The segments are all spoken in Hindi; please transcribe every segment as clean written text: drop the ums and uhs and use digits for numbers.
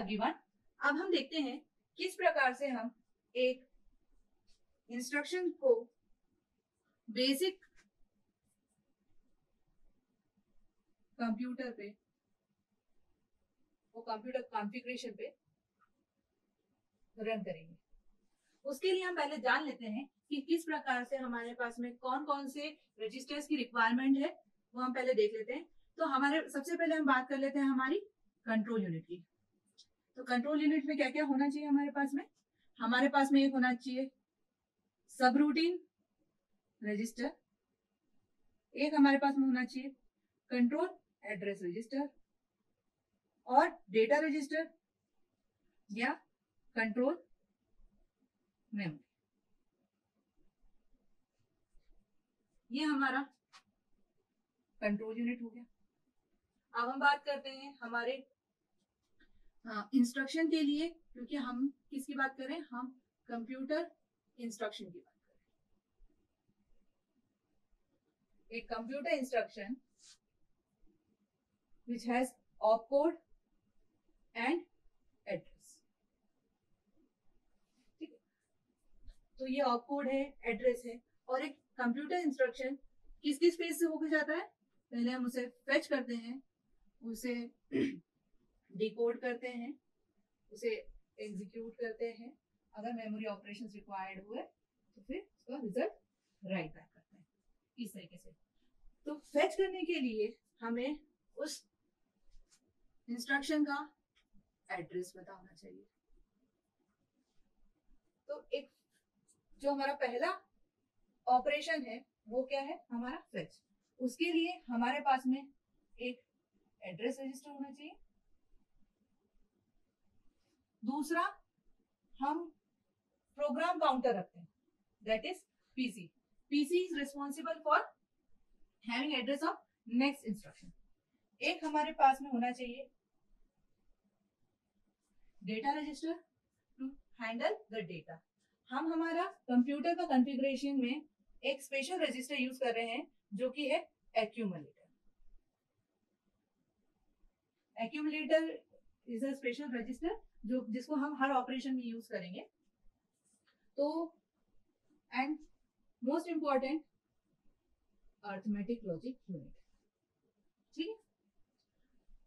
Are given. अब हम देखते हैं किस प्रकार से हम एक इंस्ट्रक्शन को बेसिक कंप्यूटर पे, वो कंप्यूटर कॉन्फ़िगरेशन पे रन करेंगे। उसके लिए हम पहले जान लेते हैं कि किस प्रकार से हमारे पास में कौन कौन से रजिस्टर्स की रिक्वायरमेंट है, वो हम पहले देख लेते हैं। तो हमारे सबसे पहले हम बात कर लेते हैं हमारी कंट्रोल यूनिट की। तो कंट्रोल यूनिट में क्या क्या होना चाहिए हमारे पास में? हमारे पास में एक होना चाहिए सब रूटीन रजिस्टर, एक हमारे पास में होना चाहिए कंट्रोल एड्रेस रजिस्टर और डेटा रजिस्टर या कंट्रोल मेमोरी। ये हमारा कंट्रोल यूनिट हो गया। अब हम बात करते हैं हमारे इंस्ट्रक्शन के लिए, क्योंकि हम किसकी बात कर रहे हैं? हम कंप्यूटर इंस्ट्रक्शन की बात कर रहे हैं। एक computer instruction which has opcode and address। ठीक है, तो ये ऑपकोड है, एड्रेस है। और एक कंप्यूटर इंस्ट्रक्शन किस किस फेज से होकर जाता है? पहले हम उसे फेच करते हैं, उसे डिकोड करते हैं, उसे एग्जीक्यूट करते हैं, अगर मेमोरी ऑपरेशंस रिक्वायर्ड हुए तो फिर उसका रिजल्ट राइट बैक करते हैं इस तरीके से। तो फेच करने के लिए हमें उस इंस्ट्रक्शन का एड्रेस पता होना चाहिए। तो एक जो हमारा पहला ऑपरेशन है वो क्या है? हमारा फेच। उसके लिए हमारे पास में एक एड्रेस रजिस्टर होना चाहिए। दूसरा, हम प्रोग्राम काउंटर रखते हैं, that is PC. PC is responsible for having address of next instruction. एक हमारे पास में होना चाहिए data register to handle the data. हम हमारा कंप्यूटर का कॉन्फ़िगरेशन में एक स्पेशल रजिस्टर यूज कर रहे हैं जो कि है accumulator. Accumulator is a special register जिसको हम हर ऑपरेशन में यूज करेंगे। तो and most important arithmetic logic unit, ठीक है,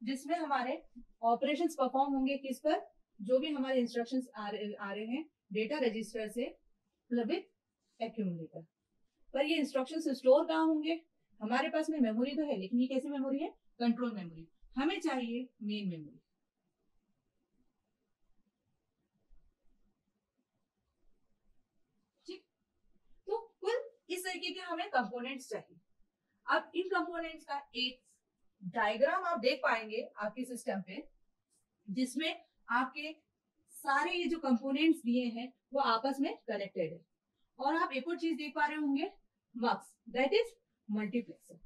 जिसमें हमारे ऑपरेशंस परफॉर्म होंगे किस पर? जो भी हमारे इंस्ट्रक्शंस आ रहे हैं डेटा रजिस्टर से विद एक्यूमुलेटर पर। ये इंस्ट्रक्शंस स्टोर कहाँ होंगे? हमारे पास में मेमोरी तो है, लेकिन ये कैसी मेमोरी है? Control memory. हमें चाहिए मेन मेमोरी। ठीक, तो कुल इस तरीके के हमें कंपोनेंट्स चाहिए। अब इन कंपोनेंट्स का एक डायग्राम आप देख पाएंगे आपके सिस्टम पे, जिसमें आपके सारे ये जो कंपोनेंट्स दिए हैं वो आपस में कनेक्टेड है। और आप एक और चीज देख पा रहे होंगे, mux, that is multiplexer.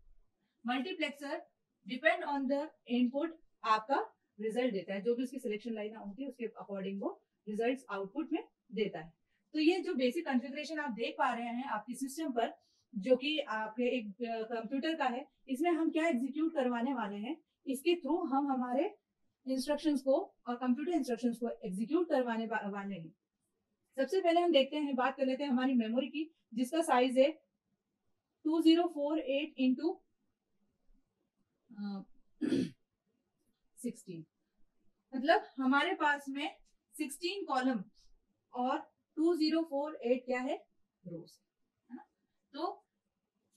Multiplexer depend on the input आपका रिजल्ट देता है, जो भी उसकी सिलेक्शन लाइन होती है उसके अकॉर्डिंग वो रिजल्ट्स आउटपुट में देता है। तो ये जो बेसिक कॉन्फ़िगरेशन आप देख पा रहे हैं आपके सिस्टम पर, जो कि आपके एक कंप्यूटर का है, इसमें हम क्या एग्जीक्यूट करवाने वाले हैं, इसके थ्रू हम हमारे इंस्ट्रक्शंस को और कंप्यूटर इंस्ट्रक्शंस को एग्जीक्यूट करवाने वाले हैं। सबसे पहले हम देखते हैं, बात कर लेते हैं हमारी मेमोरी की, जिसका साइज है 2048 इंटू 16। मतलब हमारे पास में 16 कॉलम और 2048 क्या है? रोज, है ना। तो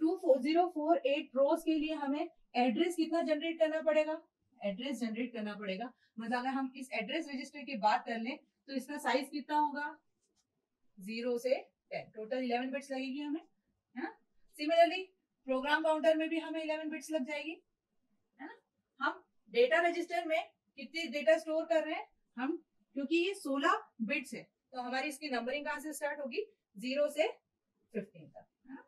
2048 रोज के लिए हमें एड्रेस कितना जनरेट करना पड़ेगा? एड्रेस जनरेट करना पड़ेगा। मतलब अगर हम इस एड्रेस रजिस्टर की बात कर लें तो इसका साइज कितना होगा? 0 से 10, टोटल 11 बिट्स लगेगी हमें, है ना। सिमिलरली प्रोग्राम काउंटर में भी हमें 11 बिट्स लग जाएगी, है ना। हम डेटा रजिस्टर में कितनी डेटा स्टोर कर रहे हैं हम, क्योंकि ये 16 बिट्स है तो हमारी इसकी नंबरिंग कहां से स्टार्ट होगी? 0 से 15 तक, है ना।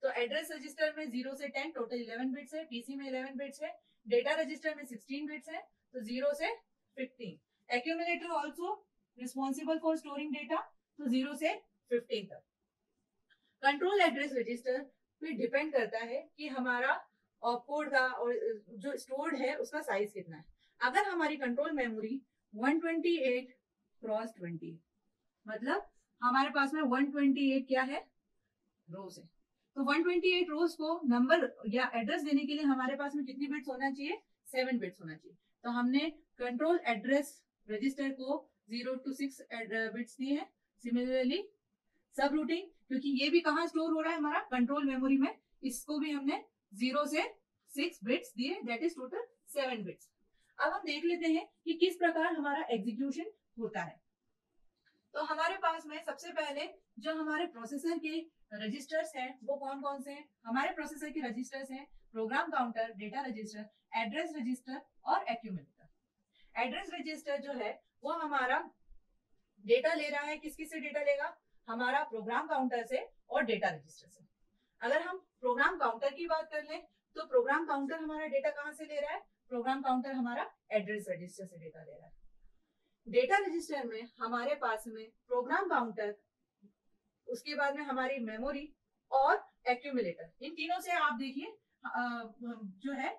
तो एड्रेस रजिस्टर में 0 से 10 टोटल 11 बिट्स है, पीसी में 11 बिट्स है, डेटा रजिस्टर में 16 बिट्स है, तो 0 से 15। Accumulator also responsible for storing data, तो 0 से 15 तक। कंट्रोल एड्रेस रजिस्टर पे डिपेंड करता है कि हमारा ऑपकोड का और जो स्टोर्ड है उसका साइज कितना है। अगर हमारी कंट्रोल मेमोरी 128 क्रॉस 20, मतलब हमारे पास में 128 क्या है, रोज है। तो 128 रोज को नंबर या एड्रेस देने के लिए हमारे पास में कितनी बिट्स होना चाहिए, 7 बिट्स होना चाहिए। तो हमने कंट्रोल एड्रेस रजिस्टर को 0 to 6 बिट्स दिए हैं। सिमिलरली सब रूटीन, क्योंकि ये भी कहाँ स्टोर हो रहा है हमारा कंट्रोल मेमोरी में, इसको भी हमने 0 से 6 बिट्स दिए, दैट इज टोटल 7 बिट्स। अब हम देख लेते हैं कि किस प्रकार हमारा एग्जीक्यूशन होता है। तो हमारे पास में सबसे पहले जो हमारे प्रोसेसर के रजिस्टर्स हैं वो कौन कौन से हैं। हमारे प्रोसेसर के रजिस्टर्स हैं program counter, data register, address register और एक्यूमुलेटर। एड्रेस रजिस्टर जो है वो हमारा डेटा ले रहा है, किस किस से डेटा लेगा, हमारा प्रोग्राम काउंटर से और डेटा रजिस्टर से। अगर हम प्रोग्राम काउंटर की बात कर लें तो प्रोग्राम काउंटर हमारा डेटा कहाँ से ले रहा है, प्रोग्राम काउंटर हमारा एड्रेस रजिस्टर से डेटा ले रहा है। डेटा रजिस्टर में हमारे पास में प्रोग्राम काउंटर, उसके बाद में हमारी मेमोरी और एक्यूमुलेटर, इन तीनों से आप देखिए जो है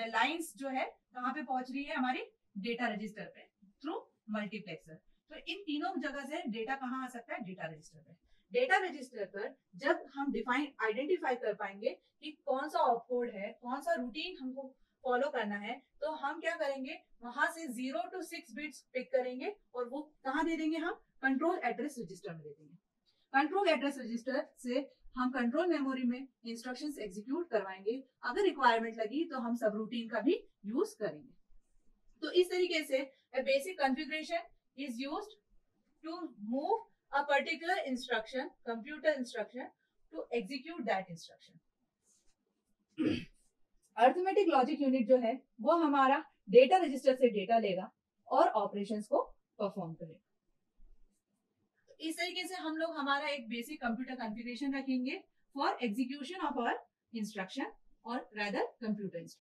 लाइंस जो है कहाँ पे पहुंच रही है, हमारी डेटा रजिस्टर पे थ्रू मल्टीप्लेक्सर। तो इन तीनों जगह से डेटा कहाँ आ सकता है, डेटा रजिस्टर पे। डेटा रजिस्टर पर जब हम आइडेंटिफाई कर पाएंगे कि कौन सा ऑपकोड है, कौन सा रूटीन हमको फॉलो करना है, तो हम क्या करेंगे, वहां से 0 to 6 बिट्स पिक करेंगे और वो कहाँ दे देंगे, हम कंट्रोल एड्रेस रजिस्टर में दे देंगे। कंट्रोल एड्रेस रजिस्टर से हम कंट्रोल मेमोरी में इंस्ट्रक्शंस एग्जीक्यूट करवाएंगे। अगर रिक्वायरमेंट लगी तो हम सब रूटीन का भी यूज करेंगे। तो इस तरीके से a basic configuration is used to move a particular instruction, computer instruction, to execute that instruction. Arithmetic logic unit जो है वो हमारा डेटा रजिस्टर से डेटा लेगा और ऑपरेशंस को परफॉर्म करेगा। तो इस तरीके से हम लोग हमारा एक बेसिक कंप्यूटर कॉन्फ़िगरेशन रखेंगे for execution of our instruction और रादर कंप्यूटर इंस्ट्रक्शन।